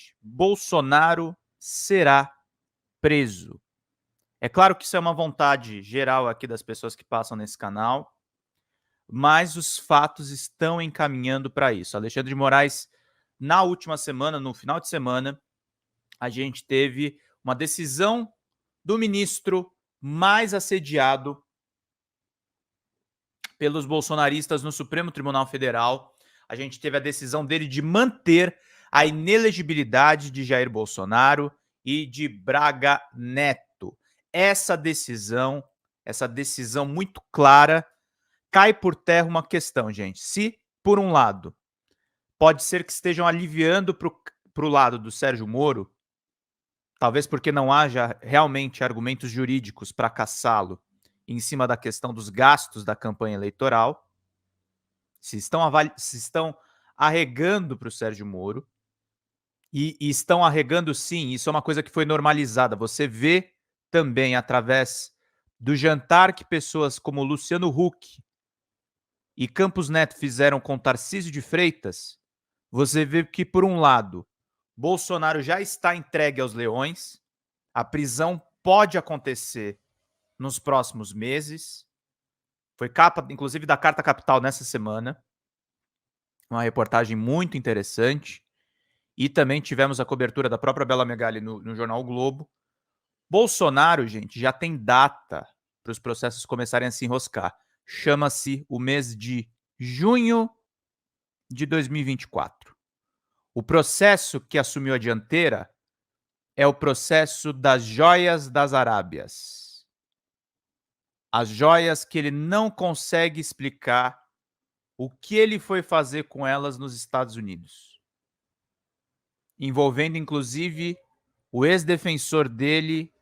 gente, Bolsonaro será preso. É claro que isso é uma vontade geral aqui das pessoas que passam nesse canal, mas os fatos estão encaminhando para isso. Alexandre de Moraes, na última semana, no final de semana, a gente teve uma decisão do ministro mais assediado pelos bolsonaristas no Supremo Tribunal Federal. A gente teve a decisão dele de manter a inelegibilidade de Jair Bolsonaro e de Braga Neto. Essa decisão muito clara, cai por terra uma questão, gente. Se, por um lado, pode ser que estejam aliviando para o lado do Sérgio Moro, talvez porque não haja realmente argumentos jurídicos para caçá-lo em cima da questão dos gastos da campanha eleitoral, se estão arregando para o Sérgio Moro, e estão arregando sim, isso é uma coisa que foi normalizada. Você vê também através do jantar que pessoas como Luciano Huck e Campos Neto fizeram com Tarcísio de Freitas, você vê que, por um lado, Bolsonaro já está entregue aos leões, a prisão pode acontecer nos próximos meses. Foi capa, inclusive, da Carta Capital nessa semana. Uma reportagem muito interessante. E também tivemos a cobertura da própria Bela Megali no jornal o Globo. Bolsonaro, gente, já tem data para os processos começarem a se enroscar. Chama-se o mês de junho de 2024. O processo que assumiu a dianteira é o processo das joias das Arábias. As joias que ele não consegue explicar o que ele foi fazer com elas nos Estados Unidos. Envolvendo, inclusive, o ex-defensor dele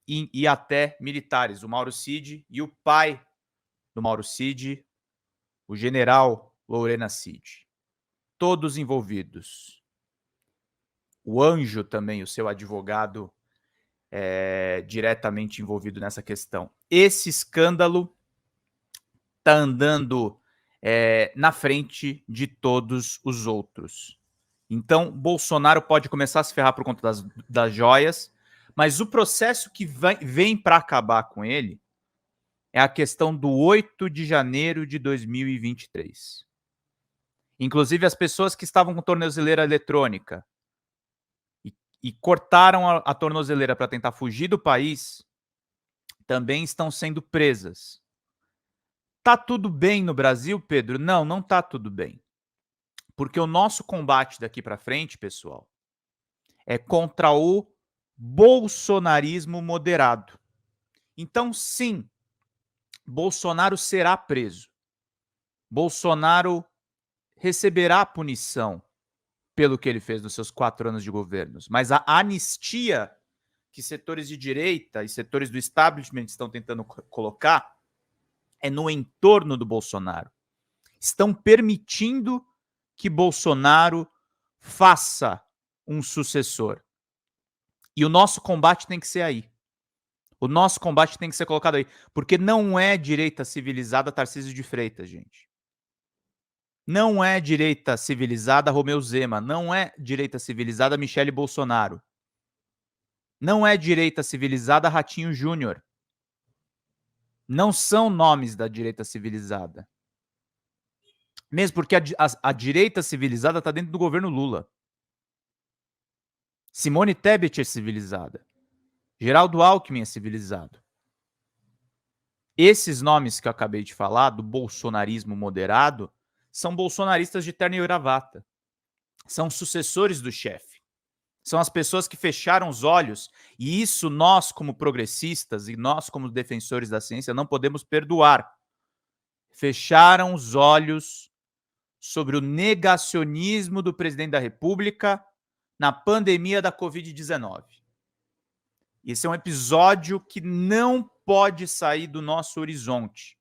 e até militares, o Mauro Cid e o pai do Mauro Cid, o general Lorena Cid. Todos envolvidos. O Anjo também, o seu advogado, diretamente envolvido nessa questão. Esse escândalo está andando na frente de todos os outros. Então, Bolsonaro pode começar a se ferrar por conta das joias, mas o processo que vem para acabar com ele é a questão do 8 de janeiro de 2023. Inclusive, as pessoas que estavam com tornozeleira eletrônica e cortaram a tornozeleira para tentar fugir do país, também estão sendo presas. Tá tudo bem no Brasil, Pedro? Não, não tá tudo bem. Porque o nosso combate daqui para frente, pessoal, é contra o bolsonarismo moderado. Então, sim, Bolsonaro será preso. Bolsonaro receberá punição pelo que ele fez nos seus 4 anos de governos. Mas a anistia que setores de direita e setores do establishment estão tentando colocar é no entorno do Bolsonaro. Estão permitindo que Bolsonaro faça um sucessor. E o nosso combate tem que ser aí. O nosso combate tem que ser colocado aí. Porque não é direita civilizada Tarcísio de Freitas, gente. Não é direita civilizada Romeu Zema. Não é direita civilizada Michele Bolsonaro. Não é direita civilizada Ratinho Júnior. Não são nomes da direita civilizada. Mesmo porque a direita civilizada está dentro do governo Lula. Simone Tebet é civilizada. Geraldo Alckmin é civilizado. Esses nomes que eu acabei de falar, do bolsonarismo moderado, são bolsonaristas de terno e gravata. São sucessores do chefe. São as pessoas que fecharam os olhos. E isso nós, como progressistas e nós, como defensores da ciência, não podemos perdoar. Fecharam os olhos sobre o negacionismo do presidente da República na pandemia da Covid-19. Esse é um episódio que não pode sair do nosso horizonte.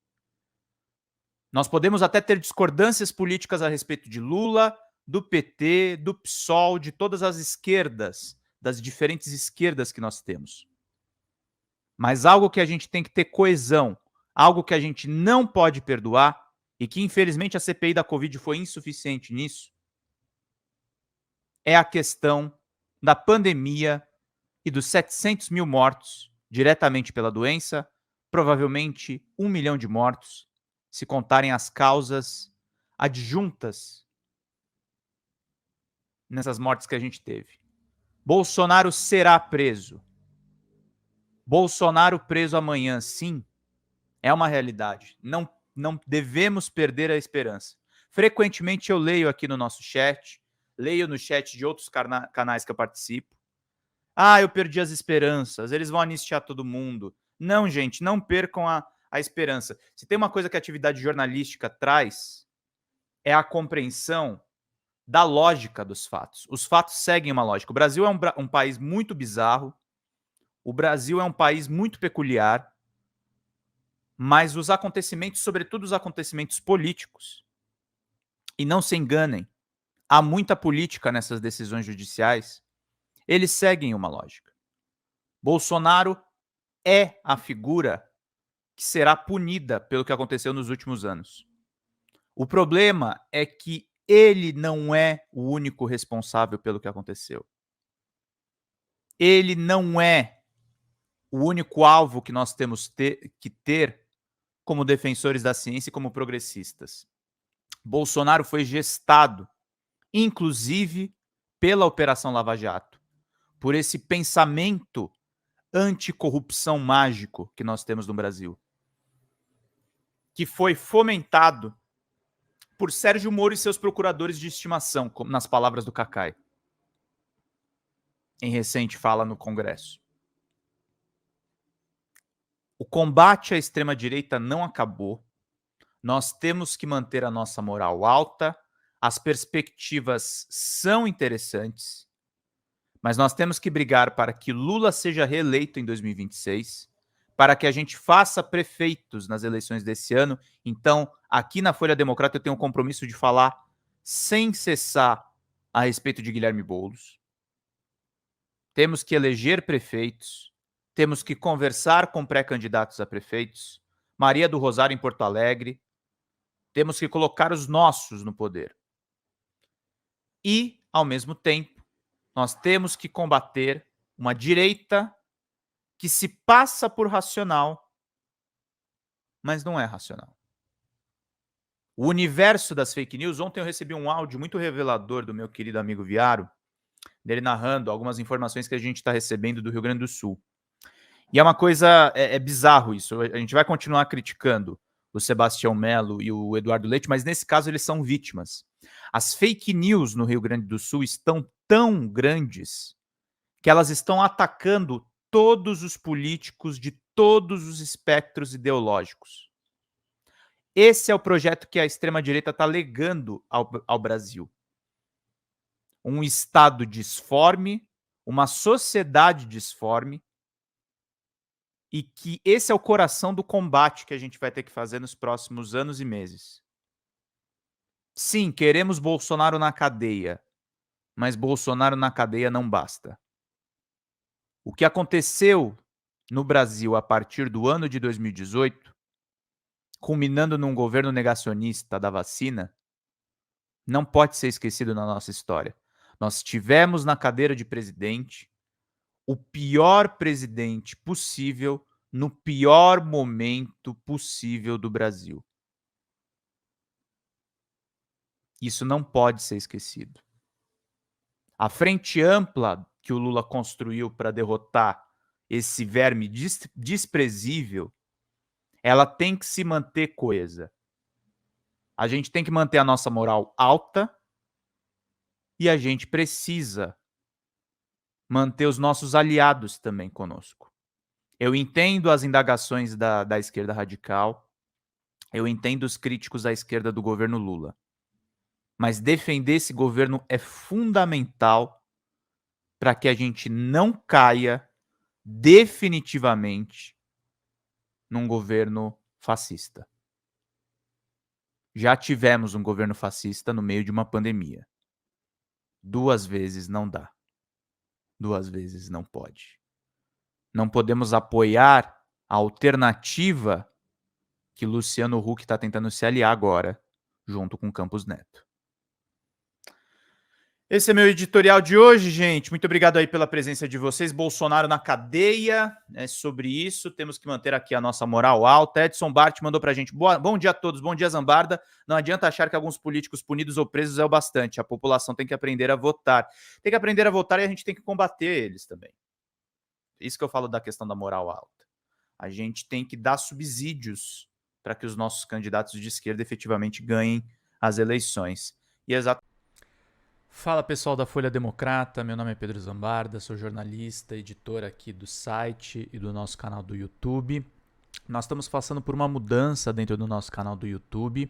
Nós podemos até ter discordâncias políticas a respeito de Lula, do PT, do PSOL, de todas as esquerdas, das diferentes esquerdas que nós temos. Mas algo que a gente tem que ter coesão, algo que a gente não pode perdoar, e que infelizmente a CPI da Covid foi insuficiente nisso, é a questão da pandemia e dos 700 mil mortos diretamente pela doença, provavelmente 1 milhão de mortos, se contarem as causas adjuntas nessas mortes que a gente teve. Bolsonaro será preso. Bolsonaro preso amanhã, sim, é uma realidade. Não devemos perder a esperança. Frequentemente eu leio aqui no nosso chat, leio no chat de outros canais que eu participo. Ah, eu perdi as esperanças, eles vão anistiar todo mundo. Não, gente, não percam a esperança. Se tem uma coisa que a atividade jornalística traz, é a compreensão da lógica dos fatos. Os fatos seguem uma lógica. O Brasil é um país muito bizarro, o Brasil é um país muito peculiar, mas os acontecimentos, sobretudo os acontecimentos políticos, e não se enganem, há muita política nessas decisões judiciais, eles seguem uma lógica. Bolsonaro é a figura que será punida pelo que aconteceu nos últimos anos. O problema é que ele não é o único responsável pelo que aconteceu. Ele não é o único alvo que nós temos que ter como defensores da ciência e como progressistas. Bolsonaro foi gestado, inclusive, pela Operação Lava Jato, por esse pensamento anticorrupção mágico que nós temos no Brasil, que foi fomentado por Sérgio Moro e seus procuradores de estimação, nas palavras do Cacai, em recente fala no Congresso. O combate à extrema-direita não acabou. Nós temos que manter a nossa moral alta. As perspectivas são interessantes, mas nós temos que brigar para que Lula seja reeleito em 2026, para que a gente faça prefeitos nas eleições desse ano. Então, aqui na Folha Democrata eu tenho um compromisso de falar sem cessar a respeito de Guilherme Boulos. Temos que eleger prefeitos, temos que conversar com pré-candidatos a prefeitos, Maria do Rosário em Porto Alegre, temos que colocar os nossos no poder. E, ao mesmo tempo, nós temos que combater uma direita que se passa por racional, mas não é racional. O universo das fake news, ontem eu recebi um áudio muito revelador do meu querido amigo Viaro, dele narrando algumas informações que a gente está recebendo do Rio Grande do Sul. E é uma coisa, é bizarro isso, a gente vai continuar criticando o Sebastião Melo e o Eduardo Leite, mas nesse caso eles são vítimas. As fake news no Rio Grande do Sul estão tão grandes que elas estão atacando todos os políticos de todos os espectros ideológicos. Esse é o projeto que a extrema-direita está legando ao Brasil. Um Estado disforme, uma sociedade disforme, e que esse é o coração do combate que a gente vai ter que fazer nos próximos anos e meses. Sim, queremos Bolsonaro na cadeia, mas Bolsonaro na cadeia não basta. O que aconteceu no Brasil a partir do ano de 2018, culminando num governo negacionista da vacina, não pode ser esquecido na nossa história. Nós tivemos na cadeira de presidente o pior presidente possível no pior momento possível do Brasil. Isso não pode ser esquecido. A frente ampla que o Lula construiu para derrotar esse verme desprezível, ela tem que se manter coesa. A gente tem que manter a nossa moral alta e a gente precisa manter os nossos aliados também conosco. Eu entendo as indagações da esquerda radical, eu entendo os críticos à esquerda do governo Lula, mas defender esse governo é fundamental para que a gente não caia definitivamente num governo fascista. Já tivemos um governo fascista no meio de uma pandemia. 2 vezes não dá. 2 vezes não pode. Não podemos apoiar a alternativa que Luciano Huck está tentando se aliar agora, junto com Campos Neto. Esse é meu editorial de hoje, gente. Muito obrigado aí pela presença de vocês. Bolsonaro na cadeia, é sobre isso. Temos que manter aqui a nossa moral alta. Edson Bart mandou pra gente. Bom dia a todos, bom dia, Zambarda. Não adianta achar que alguns políticos punidos ou presos é o bastante. A população tem que aprender a votar. Tem que aprender a votar e a gente tem que combater eles também. Isso que eu falo da questão da moral alta. A gente tem que dar subsídios para que os nossos candidatos de esquerda efetivamente ganhem as eleições. E exatamente. Fala pessoal da Folha Democrata, meu nome é Pedro Zambarda, sou jornalista, editor aqui do site e do nosso canal do YouTube. Nós estamos passando por uma mudança dentro do nosso canal do YouTube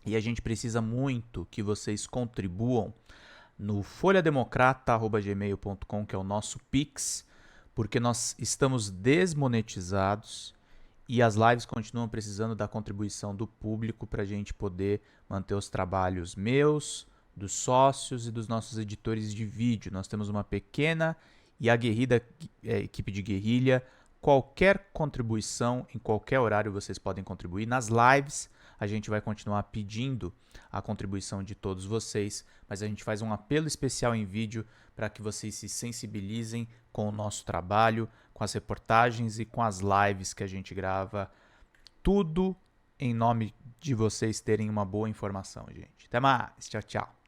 e a gente precisa muito que vocês contribuam no folhademocrata@gmail.com, que é o nosso Pix, porque nós estamos desmonetizados e as lives continuam precisando da contribuição do público para a gente poder manter os trabalhos meus, dos sócios e dos nossos editores de vídeo. Nós temos uma pequena e aguerrida equipe de guerrilha. Qualquer contribuição, em qualquer horário vocês podem contribuir. Nas lives a gente vai continuar pedindo a contribuição de todos vocês, mas a gente faz um apelo especial em vídeo para que vocês se sensibilizem com o nosso trabalho, com as reportagens e com as lives que a gente grava. Tudo em nome de vocês terem uma boa informação, gente. Até mais. Tchau, tchau.